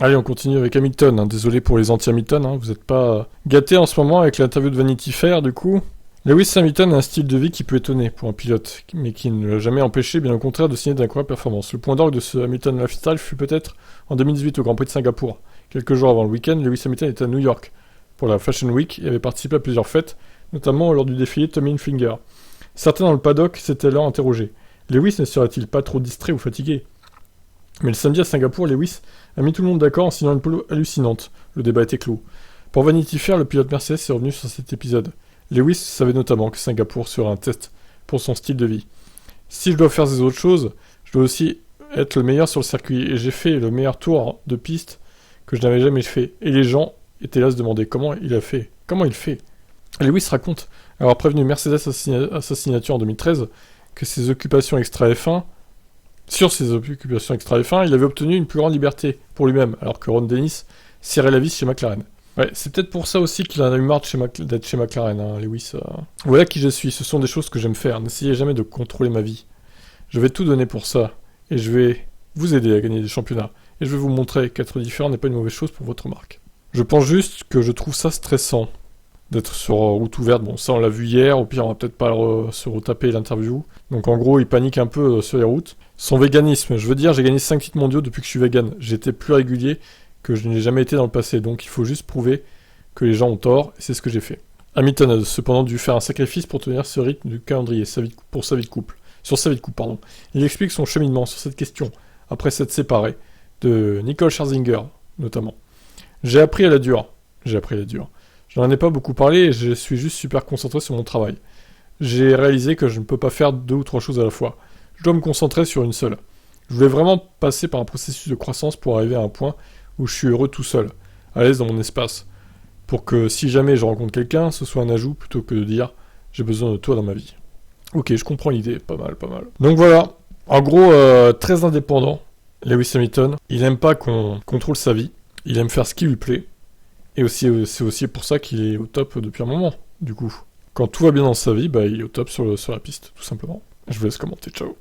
Allez, on continue avec Hamilton, hein. Désolé pour les anti-Hamilton, hein. Vous n'êtes pas gâtés en ce moment avec l'interview de Vanity Fair, du coup. Lewis Hamilton a un style de vie qui peut étonner pour un pilote, mais qui ne l'a jamais empêché, bien au contraire, de signer d'incroyables performances. Le point d'orgue de ce Hamilton Lifestyle fut peut-être en 2018 au Grand Prix de Singapour. Quelques jours avant le week-end, Lewis Hamilton était à New York pour la Fashion Week et avait participé à plusieurs fêtes, notamment lors du défilé Tommy Hilfiger. Certains dans le paddock s'étaient alors interrogés. Lewis ne serait-il pas trop distrait ou fatigué? Mais le samedi à Singapour, Lewis a mis tout le monde d'accord en signant une pole hallucinante. Le débat était clos. Pour Vanity Fair, le pilote Mercedes est revenu sur cet épisode. Lewis savait notamment que Singapour serait un test pour son style de vie. Si je dois faire des autres choses, je dois aussi être le meilleur sur le circuit. Et j'ai fait le meilleur tour de piste que je n'avais jamais fait. Et les gens étaient là à se demander comment il a fait. Comment il fait? Lewis raconte avoir prévenu Mercedes à sa signature en 2013 que sur ses occupations extra F1, il avait obtenu une plus grande liberté pour lui-même, alors que Ron Dennis serrait la vis chez McLaren. Ouais, c'est peut-être pour ça aussi qu'il en a eu marre d'être chez McLaren, hein, Lewis. Voilà qui je suis, ce sont des choses que j'aime faire. N'essayez jamais de contrôler ma vie. Je vais tout donner pour ça, et je vais vous aider à gagner des championnats. Et je vais vous montrer qu'être différent n'est pas une mauvaise chose pour votre marque. Je pense juste que je trouve ça stressant d'être sur route ouverte. Bon, ça on l'a vu hier, au pire on va peut-être pas se retaper l'interview. Donc en gros, il panique un peu sur les routes. Son véganisme, je veux dire, j'ai gagné 5 titres mondiaux depuis que je suis vegan. J'ai été plus régulier que je n'ai jamais été dans le passé, donc il faut juste prouver que les gens ont tort, et c'est ce que j'ai fait. Hamilton a cependant dû faire un sacrifice pour tenir ce rythme du calendrier pour sa vie de couple. Sur sa vie de couple, pardon. Il explique son cheminement sur cette question, après s'être séparé, de Nicole Scherzinger, notamment. J'ai appris à la dure. Je n'en ai pas beaucoup parlé et je suis juste super concentré sur mon travail. J'ai réalisé que je ne peux pas faire 2 ou 3 choses à la fois. Je dois me concentrer sur une seule. Je voulais vraiment passer par un processus de croissance pour arriver à un point où je suis heureux tout seul, à l'aise dans mon espace, pour que si jamais je rencontre quelqu'un, ce soit un ajout plutôt que de dire « j'ai besoin de toi dans ma vie ». Ok, je comprends l'idée, pas mal. Donc voilà, en gros, très indépendant, Lewis Hamilton. Il aime pas qu'on contrôle sa vie, il aime faire ce qui lui plaît, et aussi, c'est aussi pour ça qu'il est au top depuis un moment, du coup. Quand tout va bien dans sa vie, bah, il est au top sur la piste, tout simplement. Je vous laisse commenter, ciao.